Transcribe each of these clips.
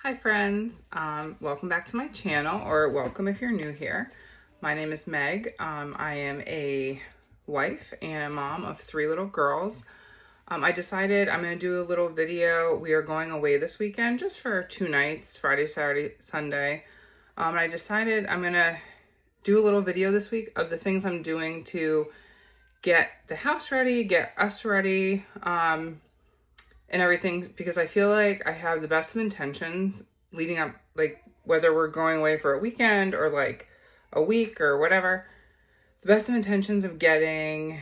Hi friends, welcome back to my channel, or welcome if you're new here. My name is Meg. I am a wife and a mom of 3 little girls. I decided I'm going to do a little video. We are going away this weekend just for 2 nights, Friday, Saturday, Sunday. And I decided I'm going to do a little video this week of the things I'm doing to get the house ready, get us ready, and everything, because I feel like I have the best of intentions leading up, like whether we're going away for a weekend or like a week or whatever, the best of intentions of getting,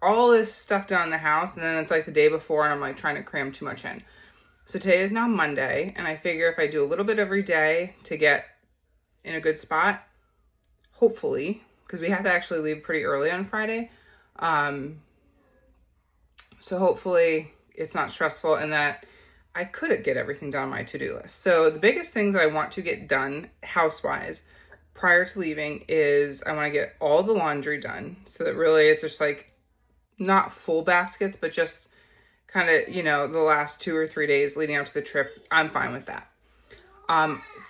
all this stuff done in the house. And then it's like the day before and I'm like trying to cram too much in. So today is now Monday, and I figure if I do a little bit every day to get in a good spot, hopefully, because we have to actually leave pretty early on Friday. So hopefully it's not stressful and that I could get everything done on my to-do list. So the biggest things that I want to get done house-wise prior to leaving is I want to get all the laundry done. So that really it's just like not full baskets, but just kind of, the last 2 or 3 days leading up to the trip. I'm fine with that.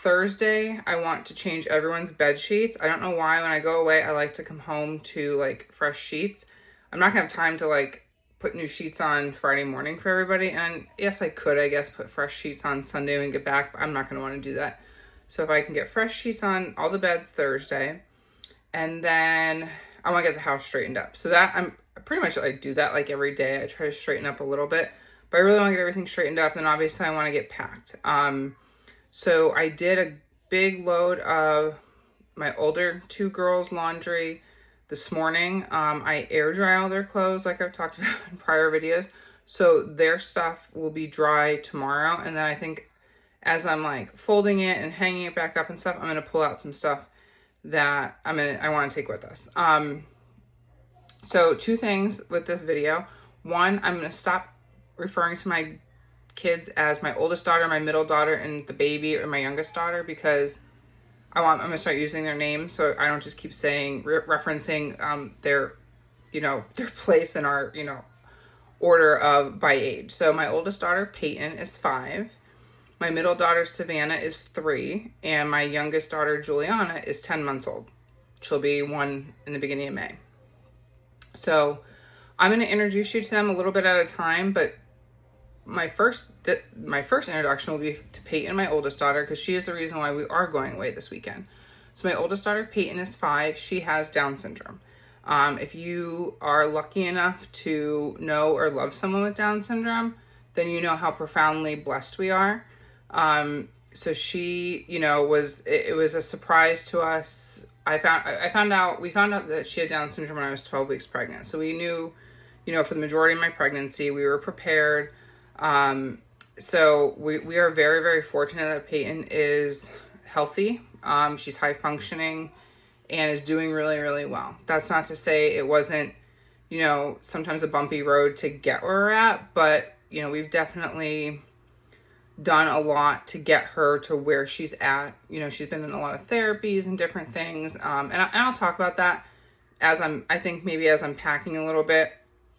Thursday, I want to change everyone's bed sheets. I don't know why when I go away, I like to come home to like fresh sheets. I'm not gonna have time to like put new sheets on Friday morning for everybody. And yes, I could, I guess, put fresh sheets on Sunday when we get back, but I'm not going to want to do that. So if I can get fresh sheets on all the beds Thursday, and then I want to get the house straightened up. So that I do that like every day. I try to straighten up a little bit, but I really want to get everything straightened up. And obviously I want to get packed. So I did a big load of my older 2 girls' laundry this morning. I air dry all their clothes like I've talked about in prior videos. So their stuff will be dry tomorrow. And then I think as I'm like folding it and hanging it back up and stuff, I'm going to pull out some stuff that I want to take with us. So 2 things with this video. One, I'm going to stop referring to my kids as my oldest daughter, my middle daughter, and the baby, or my youngest daughter, because I'm going to start using their names so I don't just keep saying, referencing their place in our, order of by age. So my oldest daughter, Peyton, is 5. My middle daughter, Savannah, is 3. And my youngest daughter, Juliana, is 10 months old. She'll be 1 in the beginning of May. So I'm going to introduce you to them a little bit at a time, but my first introduction will be to Peyton, my oldest daughter, because she is the reason why we are going away this weekend. So my oldest daughter, Peyton, is 5. She has Down syndrome. If you are lucky enough to know or love someone with Down syndrome, then you know how profoundly blessed we are. So she, it was a surprise to us. We found out that she had Down syndrome when I was 12 weeks pregnant. So we knew, for the majority of my pregnancy, we were prepared. So we are very, very fortunate that Peyton is healthy. She's high functioning and is doing really, really well. That's not to say it wasn't, sometimes a bumpy road to get where we're at, but, we've definitely done a lot to get her to where she's at. She's been in a lot of therapies and different things. And I'll talk about that as I'm packing a little bit.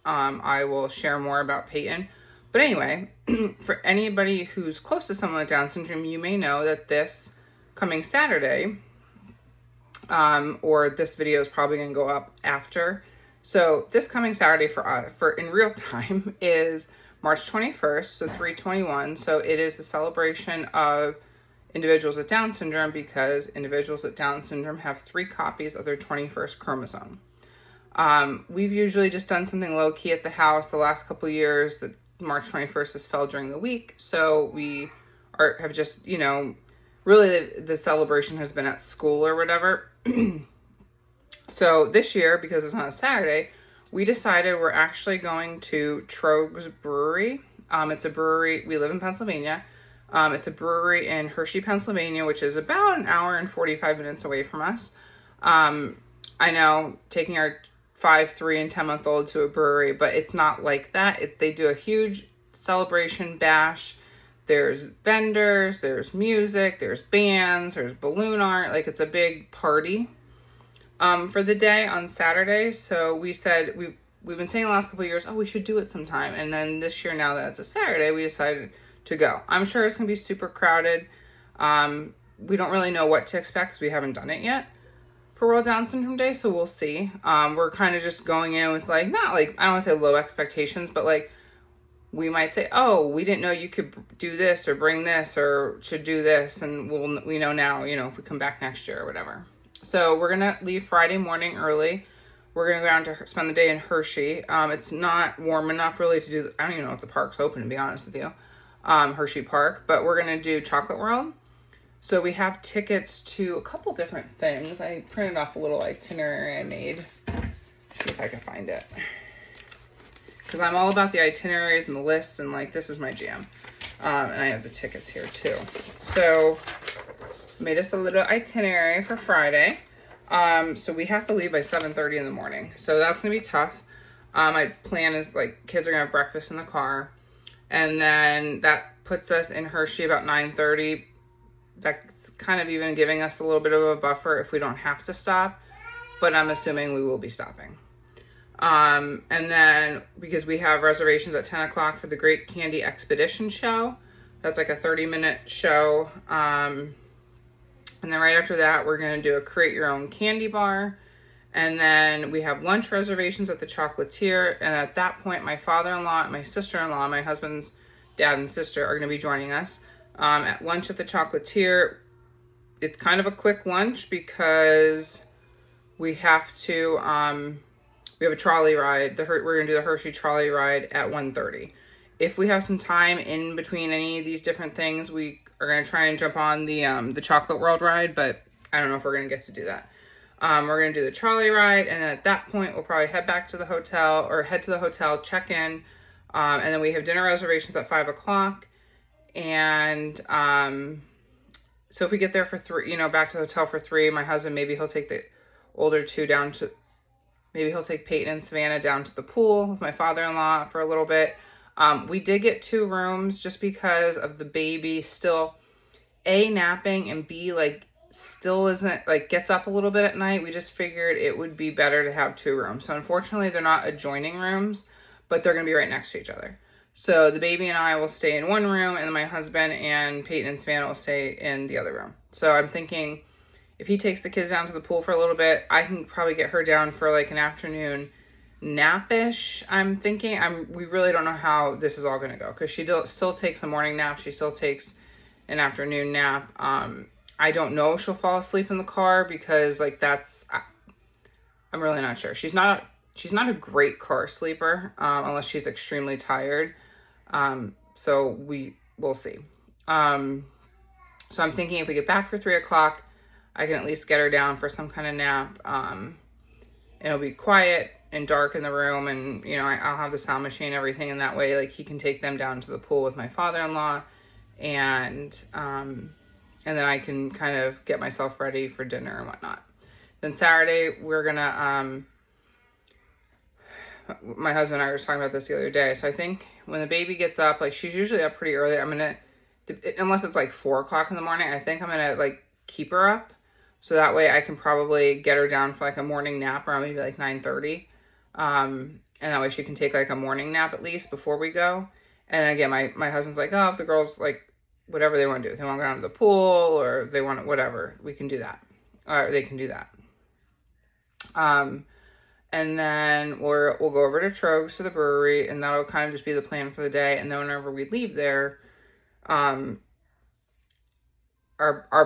I will share more about Peyton. But anyway, for anybody who's close to someone with Down syndrome, you may know that this coming Saturday, or this video is probably going to go up after. So this coming Saturday for in real time is March 21st, so 3/21. So it is the celebration of individuals with Down syndrome, because individuals with Down syndrome have 3 copies of their 21st chromosome. We've usually just done something low key at the house the last couple years. That March 21st has fell during the week, so we have just, really the celebration has been at school or whatever. So this year, because it's on a Saturday, we decided we're actually going to Trogues Brewery. It's a brewery, we live in Pennsylvania. It's a brewery in Hershey, Pennsylvania, which is about an hour and 45 minutes away from us. I know, taking our 5, 3, and 10-month-old to a brewery, but it's not like that. They do a huge celebration bash. There's vendors, there's music, there's bands, there's balloon art. Like, it's a big party for the day on Saturday. So we said, we've been saying the last couple of years, oh, we should do it sometime. And then this year, now that it's a Saturday, we decided to go. I'm sure it's gonna be super crowded. We don't really know what to expect because we haven't done it yet for World Down Syndrome Day, so we'll see. We're kind of just going in with like, not like, I don't want to say low expectations, but like, we might say, oh, we didn't know you could do this or bring this or should do this, and we know now, you know, if we come back next year or whatever. So we're gonna leave Friday morning early. We're gonna go down to spend the day in Hershey. It's not warm enough really to do, I don't even know if the park's open, to be honest with you, Hershey Park, but we're gonna do Chocolate World. So we have tickets to a couple different things. I printed off a little itinerary I made. See if I can find it. Because I'm all about the itineraries and the lists, and like, this is my jam. And I have the tickets here too. So made us a little itinerary for Friday. So we have to leave by 7:30 in the morning. So that's gonna be tough. My plan is like, kids are gonna have breakfast in the car. And then that puts us in Hershey about 9:30. That's kind of even giving us a little bit of a buffer if we don't have to stop, but I'm assuming we will be stopping. And then because we have reservations at 10 o'clock for the Great Candy Expedition show, that's like a 30-minute show. And then right after that, we're going to do a create your own candy bar. And then we have lunch reservations at the Chocolatier. And at that point, my father-in-law, my sister-in-law, my husband's dad and sister are going to be joining us. At lunch at the Chocolatier. It's kind of a quick lunch because we have to, we have a trolley ride. We're going to do the Hershey trolley ride at 1:30. If we have some time in between any of these different things, we are going to try and jump on the Chocolate World ride, but I don't know if we're going to get to do that. We're going to do the trolley ride, and at that point, we'll probably head back to the hotel, or head to the hotel, check in, and then we have dinner reservations at 5 o'clock. And so if we get there for 3, you know, back to the hotel for 3, my husband, maybe he'll take the older 2 down to, maybe he'll take Peyton and Savannah down to the pool with my father-in-law for a little bit. We did get 2 rooms just because of the baby still A, napping, and B, like, still isn't, like, gets up a little bit at night. We just figured it would be better to have 2 rooms. So unfortunately, they're not adjoining rooms, but they're going to be right next to each other. So the baby and I will stay in one room, and then my husband and Peyton and Savannah will stay in the other room. So I'm thinking if he takes the kids down to the pool for a little bit, I can probably get her down for like an afternoon nap-ish. I'm thinking, we really don't know how this is all going to go because she still takes a morning nap. She still takes an afternoon nap. I don't know if she'll fall asleep in the car because like I'm really not sure. She's not a great car sleeper unless she's extremely tired. So we'll see. So I'm thinking if we get back for 3 o'clock, I can at least get her down for some kind of nap. It'll be quiet and dark in the room, and you know, I'll have the sound machine and everything, and that way like he can take them down to the pool with my father-in-law, and then I can kind of get myself ready for dinner and whatnot. Then Saturday we're gonna my husband and I were talking about this the other day. So I think when the baby gets up, like she's usually up pretty early. Unless it's like 4 o'clock in the morning, I think I'm gonna like keep her up. So that way I can probably get her down for like a morning nap around maybe like 9:30. And that way she can take like a morning nap at least before we go. And then again, my husband's like, oh, if the girls like whatever they want to do, if they want to go down to the pool or if they want whatever, we can do that. Or they can do that. And then we'll go over to Trogs to the brewery, and that'll kind of just be the plan for the day. And then whenever we leave there, our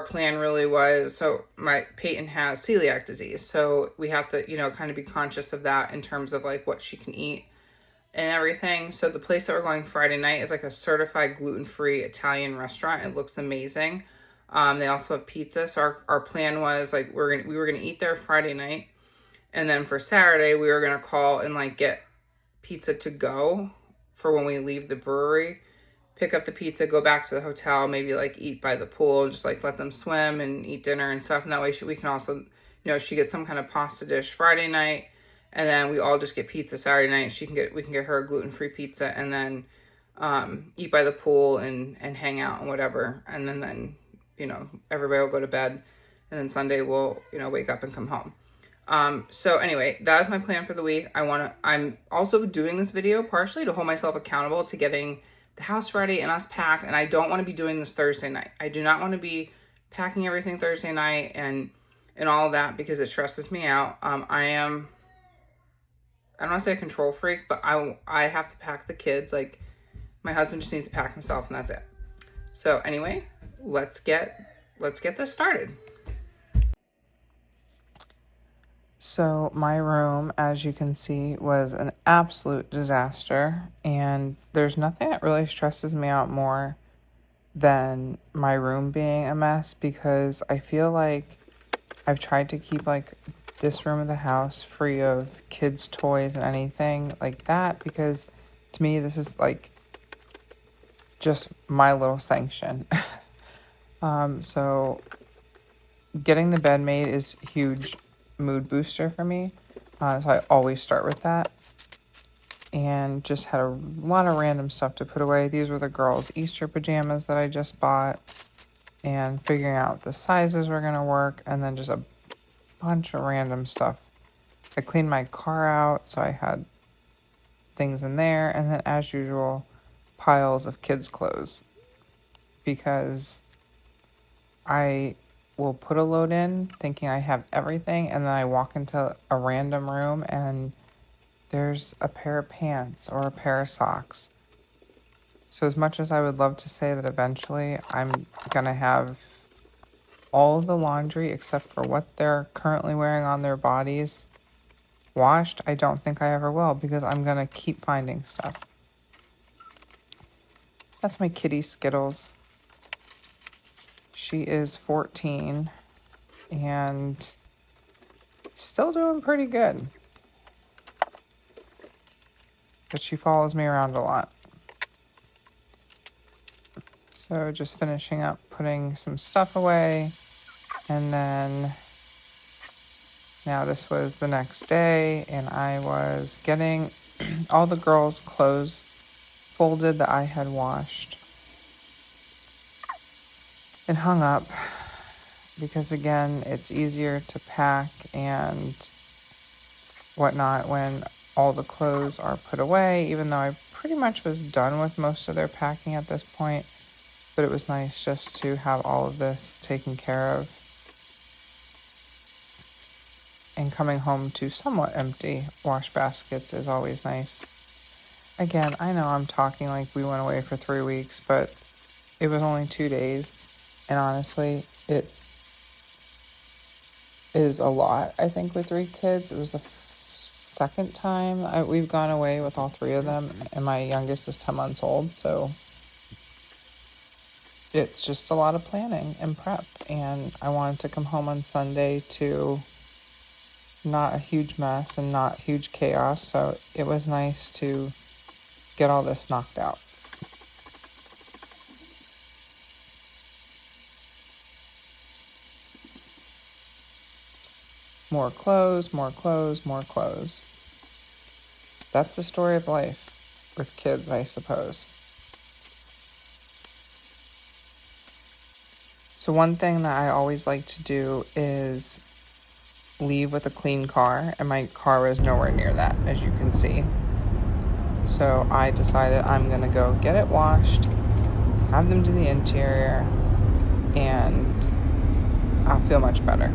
plan really was, so Peyton has celiac disease, so we have to, you know, kind of be conscious of that in terms of like what she can eat and everything. So the place that we're going Friday night is like a certified gluten-free Italian restaurant. It looks amazing. They also have pizza. So our plan was like we were gonna eat there Friday night. And then for Saturday, we were going to call and like get pizza to go for when we leave the brewery, pick up the pizza, go back to the hotel, maybe like eat by the pool, just like let them swim and eat dinner and stuff. And that way we can also, you know, she gets some kind of pasta dish Friday night, and then we all just get pizza Saturday night. We can get her a gluten-free pizza, and then eat by the pool and hang out and whatever. And then, you know, everybody will go to bed, and then Sunday we'll, you know, wake up and come home. So anyway, that is my plan for the week. I'm also doing this video partially to hold myself accountable to getting the house ready and us packed, and I don't want to be doing this Thursday night. I do not want to be packing everything Thursday night and all of that because it stresses me out. I don't want to say a control freak, but I have to pack the kids. Like, my husband just needs to pack himself, and that's it. So anyway, let's get this started. So my room, as you can see, was an absolute disaster, and there's nothing that really stresses me out more than my room being a mess, because I feel like I've tried to keep like this room of the house free of kids' toys and anything like that, because to me this is like just my little sanction. So getting the bed made is huge mood booster for me, so I always start with that. And just had a lot of random stuff to put away. These were the girls' Easter pajamas that I just bought, and figuring out the sizes were gonna work, and then just a bunch of random stuff. I cleaned my car out, so I had things in there, and then as usual, piles of kids' clothes, because I will put a load in thinking I have everything, and then I walk into a random room and there's a pair of pants or a pair of socks. So as much as I would love to say that eventually I'm gonna have all of the laundry except for what they're currently wearing on their bodies washed, I don't think I ever will, because I'm gonna keep finding stuff. That's my kitty Skittles. She is 14 and still doing pretty good, but she follows me around a lot. So just finishing up putting some stuff away, and then now this was the next day, and I was getting all the girls' clothes folded that I had washed and hung up, because again, it's easier to pack and whatnot when all the clothes are put away, even though I pretty much was done with most of their packing at this point. But it was nice just to have all of this taken care of, and coming home to somewhat empty wash baskets is always nice. Again, I know I'm talking like we went away for 3 weeks, but it was only 2 days, and honestly, it is a lot, I think, with 3 kids. It was the second time we've gone away with all 3 of them, and my youngest is 10 months old, so it's just a lot of planning and prep, and I wanted to come home on Sunday to not a huge mess and not huge chaos, so it was nice to get all this knocked out. More clothes, more clothes, more clothes. That's the story of life with kids, I suppose. So one thing that I always like to do is leave with a clean car, and my car was nowhere near that, as you can see. So I decided I'm gonna go get it washed, have them do the interior, and I'll feel much better.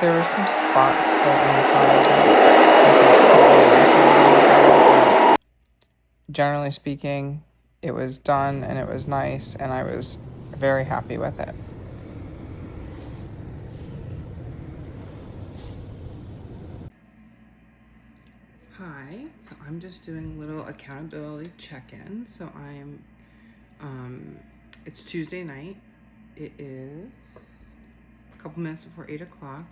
There were some spots still inside that generally speaking, it was done and it was nice, and I was very happy with it. Hi, so I'm just doing a little accountability check-in. So it's Tuesday night. It is a couple minutes before 8 o'clock.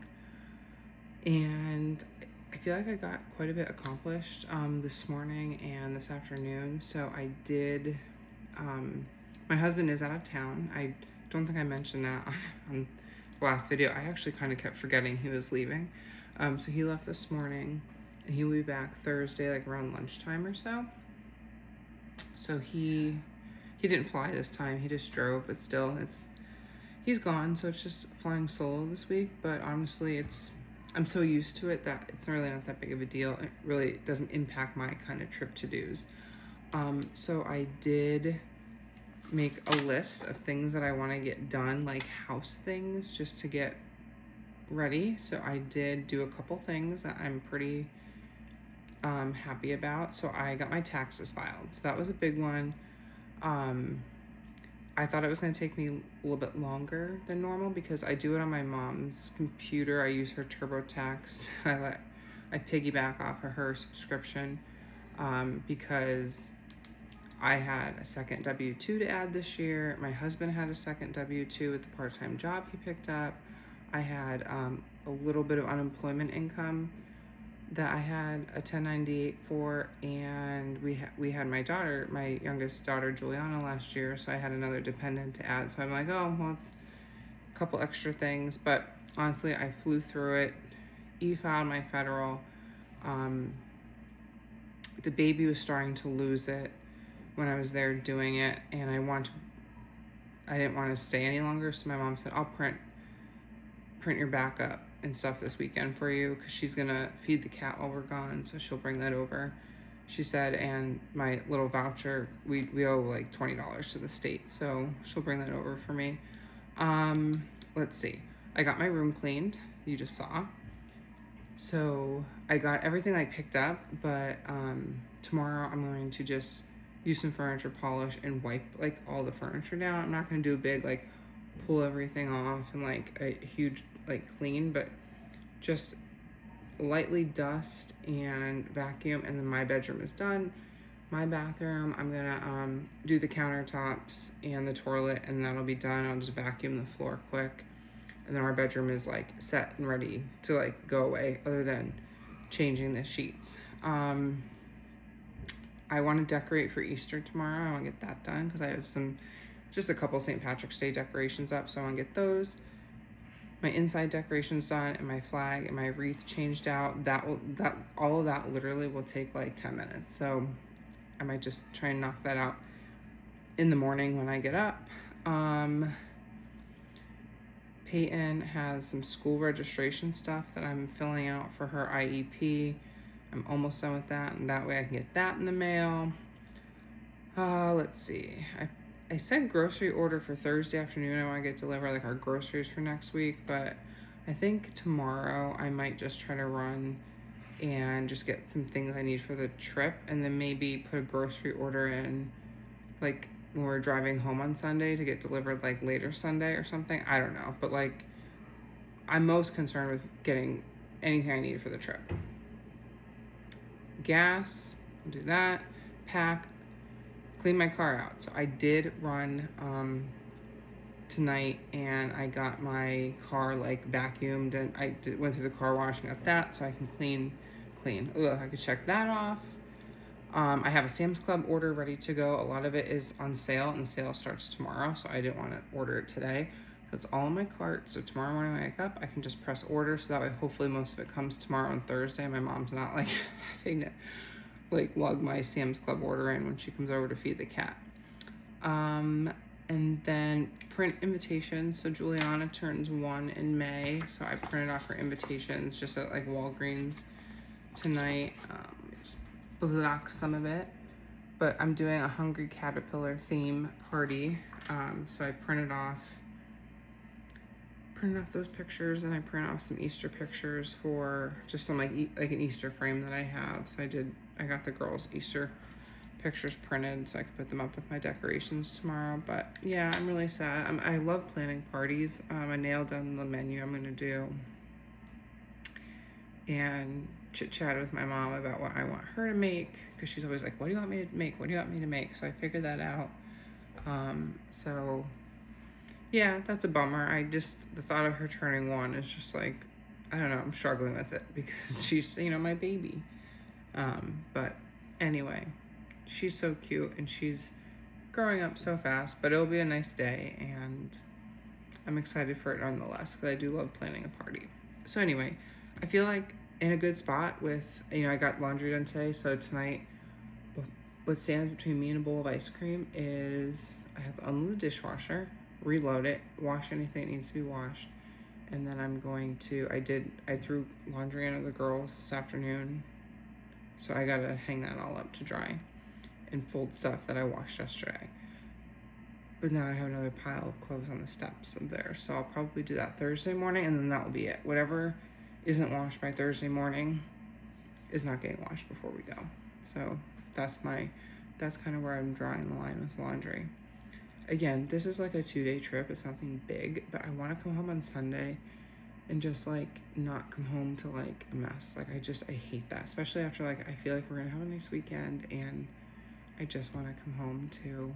And I feel like I got quite a bit accomplished this morning and this afternoon. So I did, my husband is out of town. I don't think I mentioned that on the last video. I actually kind of kept forgetting he was leaving. So he left this morning, and he'll be back Thursday, like around lunchtime or so. So he didn't fly this time. He just drove, but still, he's gone. So it's just flying solo this week. But honestly, I'm so used to it that it's really not that big of a deal. It really doesn't impact my kind of trip to-dos. So I did make a list of things that I want to get done, like house things, just to get ready. So I did do a couple things that I'm pretty happy about. So I got my taxes filed. So that was a big one. I thought it was going to take me a little bit longer than normal because I do it on my mom's computer. I use her TurboTax. I piggyback off of her subscription because I had a second W-2 to add this year. My husband had a second W-2 with the part-time job he picked up. I had a little bit of unemployment income that I had a 1098 for, and we had my daughter, my youngest daughter Juliana last year, so I had another dependent to add. So I'm like, oh, well, it's a couple extra things, but honestly, I flew through it, e-filed my federal. The baby was starting to lose it when I was there doing it, and I didn't want to stay any longer, so my mom said, I'll print your backup and stuff this weekend for you because she's gonna feed the cat while we're gone, so she'll bring that over, she said. And my little voucher, we owe like $20 to the state, so she'll bring that over for me. Let's see, I got my room cleaned, you just saw. So I got everything I picked up, but tomorrow I'm going to just use some furniture polish and wipe like all the furniture down. I'm not gonna do a big like pull everything off and like a huge like clean, but just lightly dust and vacuum, and then my bedroom is done. My bathroom, I'm gonna do the countertops and the toilet, and that'll be done. I'll just vacuum the floor quick, and then our bedroom is like set and ready to like go away, other than changing the sheets. I want to decorate for Easter tomorrow. I want to get that done because I have just a couple St. Patrick's Day decorations up, so I want to get those. My inside decorations done, and my flag and my wreath changed out. All of that literally will take like 10 minutes. So I might just try and knock that out in the morning when I get up. Peyton has some school registration stuff that I'm filling out for her IEP. I'm almost done with that, and that way I can get that in the mail. Let's see. I said grocery order for Thursday afternoon. I want to get delivered like our groceries for next week, but I think tomorrow I might just try to run and just get some things I need for the trip, and then maybe put a grocery order in like when we're driving home on Sunday to get delivered like later Sunday or something. I don't know, but like I'm most concerned with getting anything I need for the trip. Gas, do that, pack, clean my car out. So I did run tonight, and I got my car like vacuumed, and I went through the car wash and got that, so I can clean. Ugh, I could check that off. I have a Sam's Club order ready to go. A lot of it is on sale, and the sale starts tomorrow, so I didn't want to order it today. So it's all in my cart, so tomorrow morning when I wake up, I can just press order, so that way hopefully most of it comes tomorrow and Thursday. My mom's not like having to like lug my Sam's Club order in when she comes over to feed the cat. And then print invitations. So Juliana turns 1 in May, so I printed off her invitations just at like Walgreens tonight. Just block some of it, but I'm doing a Hungry Caterpillar theme party, so I printed off those pictures, and I printed off some Easter pictures for just some like an Easter frame that I have. So I got the girls' Easter pictures printed so I could put them up with my decorations tomorrow. But yeah, I'm really sad. I love planning parties. I nailed down the menu I'm gonna do, and chit-chat with my mom about what I want her to make, because she's always like, what do you want me to make? What do you want me to make? So I figured that out. So yeah, that's a bummer. The thought of her turning 1 is just like, I don't know, I'm struggling with it because she's, my baby. But anyway, she's so cute, and she's growing up so fast, but it'll be a nice day, and I'm excited for it nonetheless, because I do love planning a party. So anyway, I feel like in a good spot with, I got laundry done today, so tonight what stands between me and a bowl of ice cream is I have to unload the dishwasher, reload it, wash anything that needs to be washed, and then I'm going to, I threw laundry into the girls this afternoon, so I gotta hang that all up to dry and fold stuff that I washed yesterday. But now I have another pile of clothes on the steps of there, so I'll probably do that Thursday morning, and then that will be it. Whatever isn't washed by Thursday morning is not getting washed before we go. So that's kind of where I'm drawing the line with laundry. Again, this is like a 2-day trip. It's nothing big, but I want to come home on Sunday and just like not come home to like a mess. Like I hate that, especially after like I feel like we're gonna have a nice weekend and I just want to come home to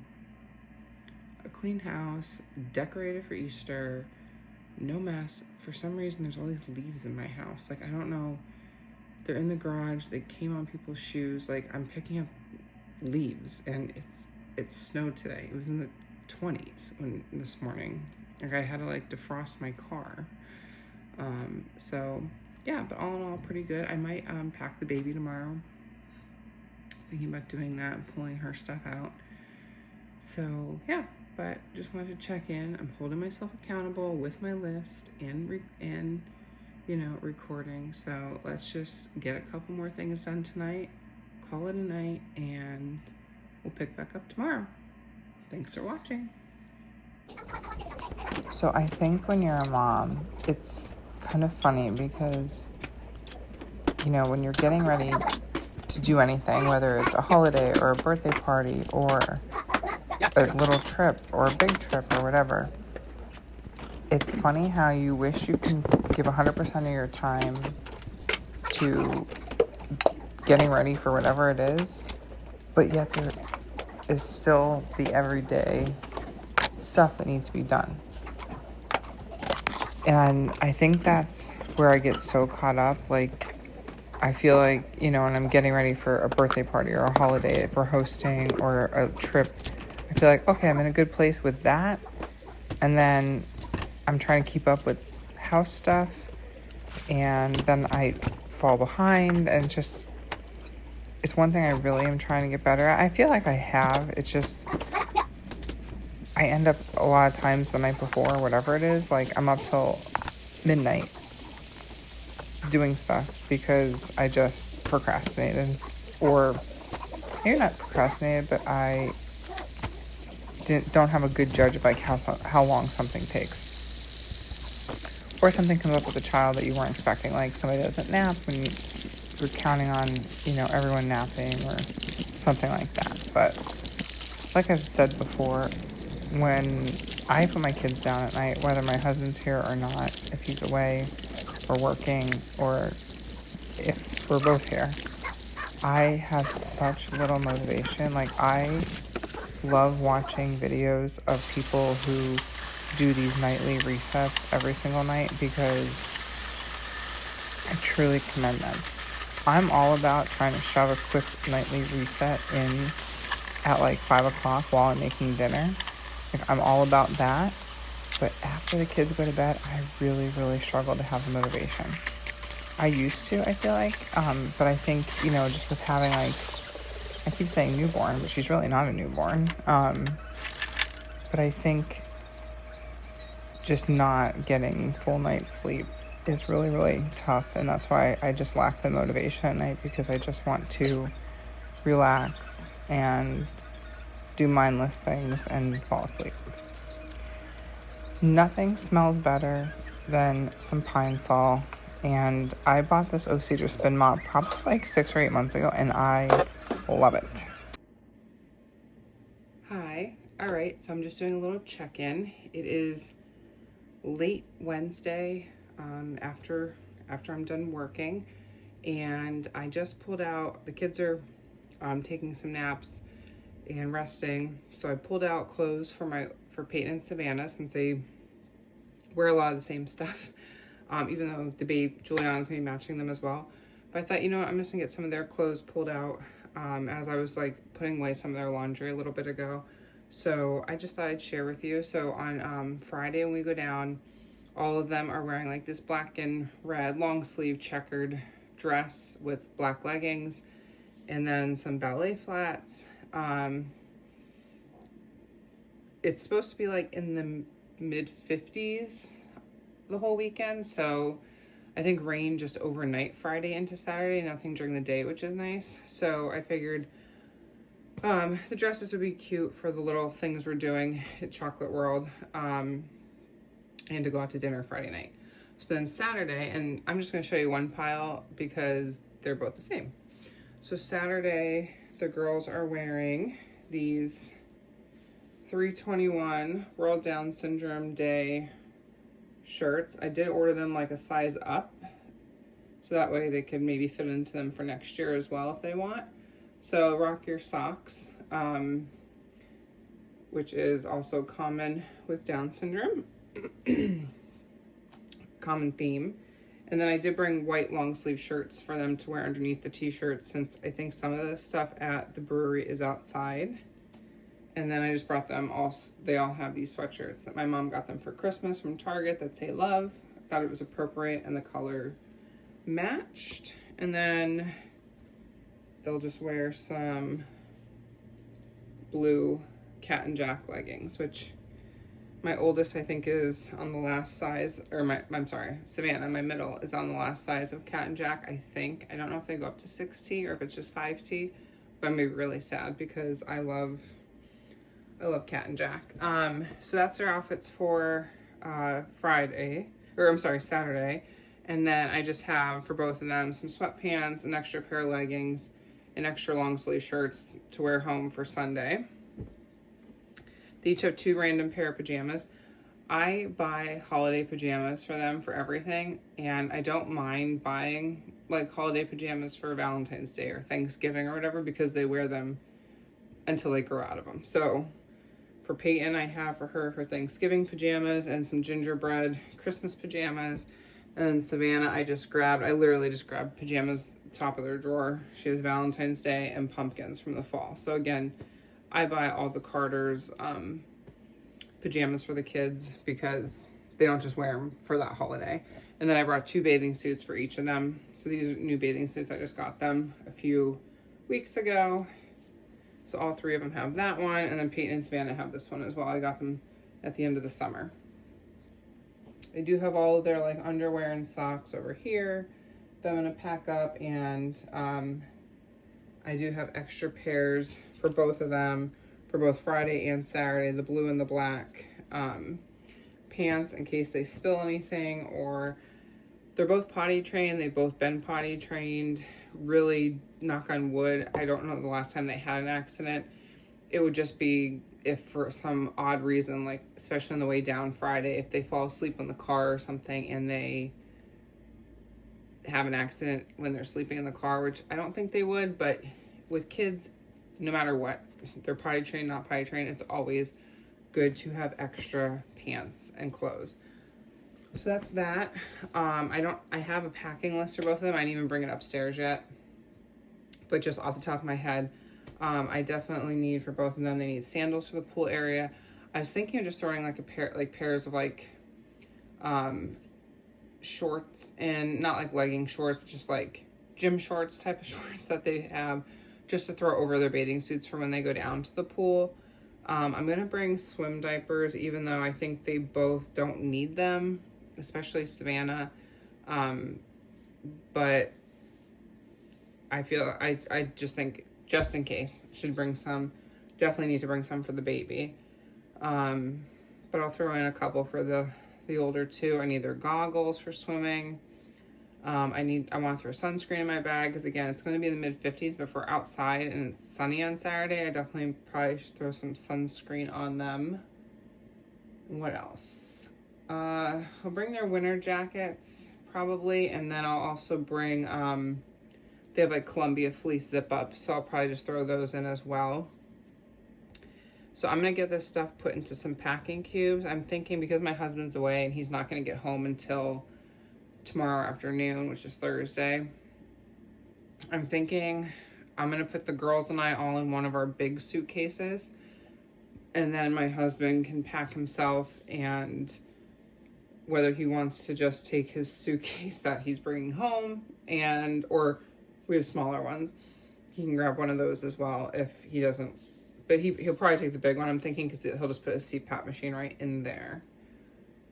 a clean house, decorated for Easter, no mess. For some reason, there's all these leaves in my house. Like, I don't know. They're in the garage. They came on people's shoes. Like, I'm picking up leaves, and it snowed today. It was in the 20s this morning. Like, I had to, like, defrost my car. So, yeah, but all in all, pretty good. I might pack the baby tomorrow. Thinking about doing that and pulling her stuff out. So, yeah. But just wanted to check in. I'm holding myself accountable with my list and you know, recording. So let's just get a couple more things done tonight, call it a night, and we'll pick back up tomorrow. Thanks for watching. So I think when you're a mom, it's kind of funny because, you know, when you're getting ready to do anything, whether it's a holiday or a birthday party or a little trip or a big trip or whatever, it's funny how you wish you can give 100% of your time to getting ready for whatever it is, but yet there is still the everyday stuff that needs to be done. And I think that's where I get so caught up. Like, I feel like, you know, when I'm getting ready for a birthday party or a holiday, if we're hosting or a trip, I feel like, okay, I'm in a good place with that. And then I'm trying to keep up with house stuff. And then I fall behind. And it's one thing I really am trying to get better at. I feel like I have. It's just, I end up a lot of times the night before, whatever it is, like I'm up till midnight doing stuff because I just procrastinated. Or maybe not procrastinated, but I don't have a good judge of like how long something takes, or something comes up with a child that you weren't expecting, like somebody doesn't nap when you're counting on, you know, everyone napping or something like that. But like I've said before, when I put my kids down at night, whether my husband's here or not, if he's away or working or if we're both here, I have such little motivation. Like, I love watching videos of people who do these nightly resets every single night because I truly commend them. I'm all about trying to shove a quick nightly reset in at like 5 o'clock while I'm making dinner. Like, I'm all about that. But after the kids go to bed, I really, really struggle to have the motivation. I used to, I feel like, but I think, you know, just with having like, I keep saying newborn, but she's really not a newborn. But I think just not getting full night's sleep is really, really tough. And that's why I just lack the motivation at night, because I just want to relax and do mindless things and fall asleep. Nothing smells better than some Pine Sol. And I bought this Osage spin mop probably like 6 or 8 months ago, and I love it. Hi. All right, so I'm just doing a little check-in. It is late Wednesday, after I'm done working, and I just pulled out, the kids are taking some naps and resting, so I pulled out clothes for Peyton and Savannah, since they wear a lot of the same stuff. Even though the babe, Juliana's gonna be matching them as well. But I thought, you know what, I'm just gonna get some of their clothes pulled out as I was like putting away some of their laundry a little bit ago. So I just thought I'd share with you. So on Friday when we go down, all of them are wearing like this black and red long sleeve checkered dress with black leggings and then some ballet flats, It's supposed to be like in the mid 50s the whole weekend. So I think rain just overnight Friday into Saturday, nothing during the day, which is nice. So I figured the dresses would be cute for the little things we're doing at Chocolate World, and to go out to dinner Friday night. So then Saturday, and I'm just going to show you one pile because they're both the same. So Saturday, the girls are wearing these 321 World Down Syndrome Day shirts. I did order them like a size up, so that way they could maybe fit into them for next year as well if they want. So rock your socks, which is also common with Down syndrome, common theme. And then I did bring white long sleeve shirts for them to wear underneath the t-shirts, since I think some of the stuff at the brewery is outside. And then I just brought them all, they all have these sweatshirts that my mom got them for Christmas from Target that say love. I thought it was appropriate and the color matched. And then they'll just wear some blue Cat and Jack leggings, which my oldest I think is on the last size, or I'm sorry, Savannah, my middle, is on the last size of Cat and Jack, I think. I don't know if they go up to 6T or if it's just 5T, but I'm gonna be really sad because I love Cat and Jack. So that's their outfits for Saturday. And then I just have for both of them some sweatpants, an extra pair of leggings, and extra long sleeve shirts to wear home for Sunday. They each have 2 random pair of pajamas. I buy holiday pajamas for them for everything, and I don't mind buying like holiday pajamas for Valentine's Day or Thanksgiving or whatever, because they wear them until they grow out of them. So for Peyton, I have for her Thanksgiving pajamas and some gingerbread Christmas pajamas. And then Savannah, I literally just grabbed pajamas top of their drawer. She has Valentine's Day and pumpkins from the fall. So again, I buy all the Carter's pajamas for the kids because they don't just wear them for that holiday. And then I brought 2 bathing suits for each of them. So these are new bathing suits. I just got them a few weeks ago. So all 3 of them have that one. And then Peyton and Savannah have this one as well. I got them at the end of the summer. I do have all of their like underwear and socks over here that I'm gonna pack up, and I do have extra pairs for both of them for both Friday and Saturday, the blue and the black pants in case they spill anything, or they're both potty trained. They've both been potty trained. Really, knock on wood, I don't know the last time they had an accident. It would just be if for some odd reason, like especially on the way down Friday, if they fall asleep in the car or something and they have an accident when they're sleeping in the car, which I don't think they would, but with kids, no matter what, they're potty trained, not potty trained, it's always good to have extra pants and clothes. So that's that. I have a packing list for both of them. I didn't even bring it upstairs yet, but just off the top of my head, I definitely need for both of them. They need sandals for the pool area. I was thinking of just throwing like pairs of like shorts, and not like legging shorts, but just like gym shorts type of shorts that they have, just to throw over their bathing suits for when they go down to the pool. I'm gonna bring swim diapers, even though I think they both don't need them, especially Savannah. But I feel I just think just in case should bring some. Definitely need to bring some for the baby. But I'll throw in a couple for the older 2. I need their goggles for swimming. I want to throw sunscreen in my bag because again, it's going to be in the mid 50s, but if we're outside and it's sunny on Saturday, I definitely probably should throw some sunscreen on them. What else? I'll bring their winter jackets probably, and then I'll also bring they have like Columbia fleece zip up, so I'll probably just throw those in as well. So I'm gonna get this stuff put into some packing cubes. I'm thinking because my husband's away and he's not gonna get home until tomorrow afternoon, which is Thursday, I'm thinking I'm gonna put the girls and I all in one of our big suitcases, and then my husband can pack himself, and whether he wants to just take his suitcase that he's bringing home, or we have smaller ones, he can grab one of those as well if he doesn't. But he'll probably take the big one, I'm thinking, because he'll just put a CPAP machine right in there.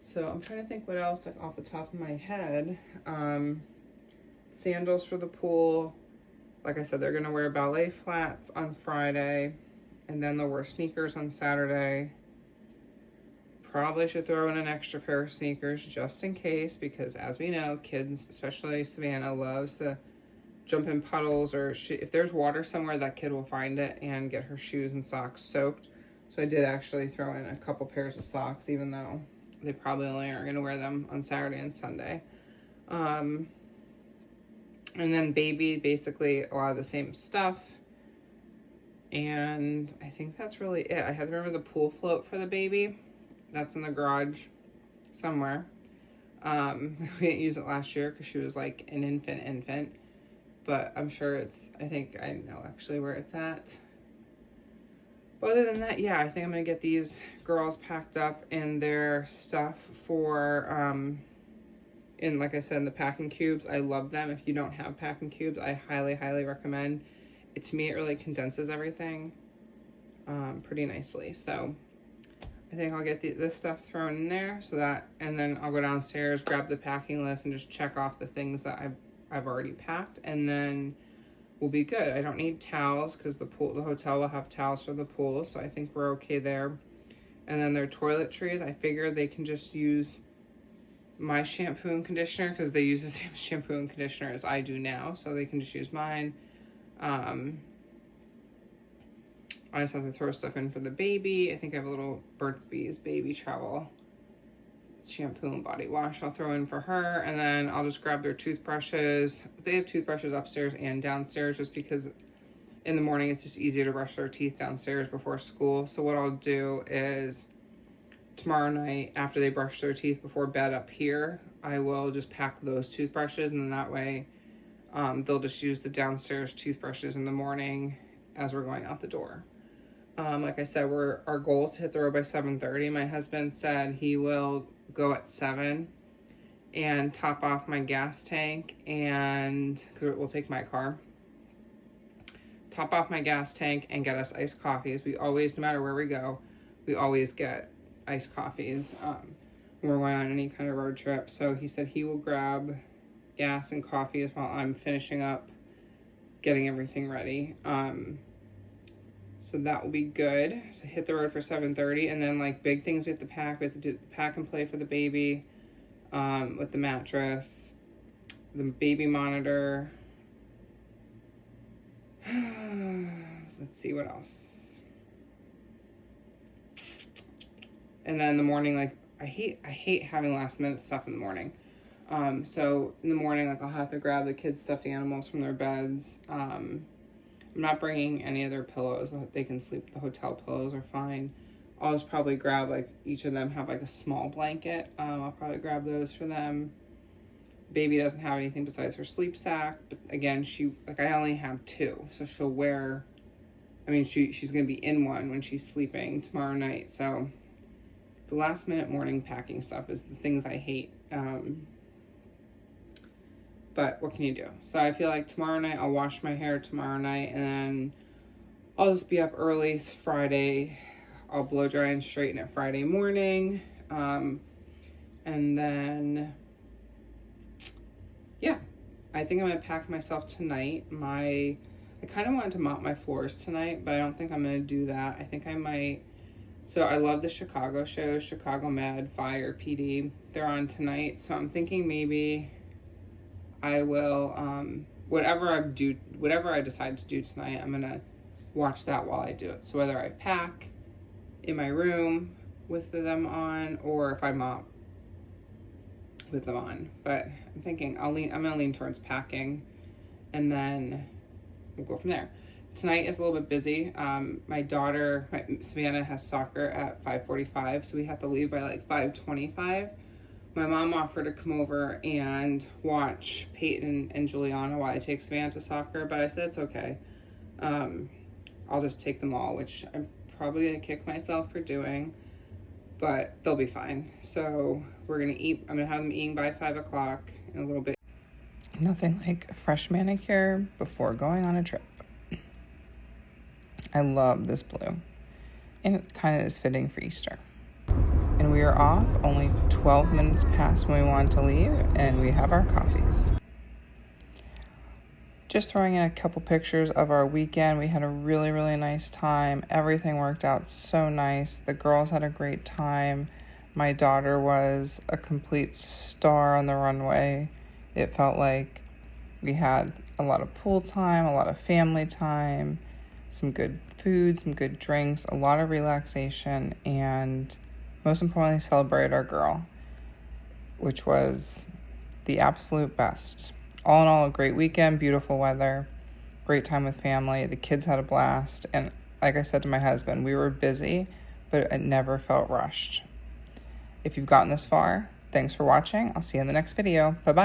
So I'm trying to think what else, like off the top of my head. Sandals for the pool. Like I said, they're gonna wear ballet flats on Friday, and then they'll wear sneakers on Saturday. Probably should throw in an extra pair of sneakers just in case, because as we know, kids, especially Savannah, loves to jump in puddles, or if there's water somewhere, that kid will find it and get her shoes and socks soaked. So I did actually throw in a couple pairs of socks, even though they probably only are going to wear them on Saturday and Sunday. And then baby, basically a lot of the same stuff. And I think that's really it. I had to remember the pool float for the baby. That's in the garage somewhere. We didn't use it last year because she was like an infant. But I'm sure I think I know actually where it's at. But other than that, yeah, I think I'm going to get these girls packed up in their stuff for, like I said, in the packing cubes. I love them. If you don't have packing cubes, I highly, highly recommend. To me, it really condenses everything pretty nicely. So I think I'll get this stuff thrown in there and then I'll go downstairs, grab the packing list, and just check off the things that I've already packed, and then we'll be good. I don't need towels because the hotel will have towels for the pool, so I think we're okay there. And then their toiletries, I figure they can just use my shampoo and conditioner because they use the same shampoo and conditioner as I do now, so they can just use mine. I just have to throw stuff in for the baby. I think I have a little Burt's Bees baby travel shampoo and body wash I'll throw in for her, and then I'll just grab their toothbrushes. They have toothbrushes upstairs and downstairs just because in the morning it's just easier to brush their teeth downstairs before school. So what I'll do is tomorrow night, after they brush their teeth before bed up here, I will just pack those toothbrushes, and then that way they'll just use the downstairs toothbrushes in the morning as we're going out the door. Like I said, our goal is to hit the road by 7:30. My husband said he will go at 7 and top off my gas tank, and because we'll take my car, top off my gas tank and get us iced coffees. We always, no matter where we go, we always get iced coffees when we're going on any kind of road trip. So he said he will grab gas and coffees while I'm finishing up getting everything ready. So that will be good. So hit the road for 7:30, and then like big things we have to pack. We have to do the pack and play for the baby, with the mattress, the baby monitor. Let's see what else. And then in the morning, like I hate having last minute stuff in the morning. So in the morning, like I'll have to grab the kids' stuffed animals from their beds. I'm not bringing any of their pillows. They can sleep. The hotel pillows are fine. I'll just probably grab, like, each of them have like a small blanket. I'll probably grab those for them. Baby doesn't have anything besides her sleep sack, but again, I only have 2, so she'll wear, she's gonna be in one when she's sleeping tomorrow night. So the last minute morning packing stuff is the things I hate. But what can you do? So I feel like tomorrow night, I'll wash my hair tomorrow night, and then I'll just be up early. It's Friday. I'll blow dry and straighten it Friday morning. And then, yeah, I think I'm going to pack myself tonight. I kind of wanted to mop my floors tonight, but I don't think I'm going to do that. I think I might. So I love the Chicago shows, Chicago Med, Fire, PD. They're on tonight. So I'm thinking maybe I will, whatever I decide to do tonight, I'm gonna watch that while I do it. So whether I pack in my room with them on, or if I mop with them on. But I'm thinking I'm gonna lean towards packing, and then we'll go from there. Tonight is a little bit busy. My daughter, Savannah, has soccer at 5:45, so we have to leave by like 5:25. My mom offered to come over and watch Peyton and Juliana while I take Savannah to soccer, but I said it's okay. I'll just take them all, which I'm probably gonna kick myself for doing, but they'll be fine. So we're gonna eat. I'm gonna have them eating by 5 o'clock in a little bit. Nothing like fresh manicure before going on a trip. I love this blue. And it kind of is fitting for Easter. And we are off only 12 minutes past when we wanted to leave, and we have our coffees. Just throwing in a couple pictures of our weekend. We had a really, really nice time. Everything worked out so nice. The girls had a great time. My daughter was a complete star on the runway. It felt like we had a lot of pool time, a lot of family time, some good food, some good drinks, a lot of relaxation, and most importantly, celebrated our girl, which was the absolute best. All in all, a great weekend, beautiful weather, great time with family. The kids had a blast, and like I said to my husband, we were busy, but it never felt rushed. If you've gotten this far, thanks for watching. I'll see you in the next video. Bye-bye.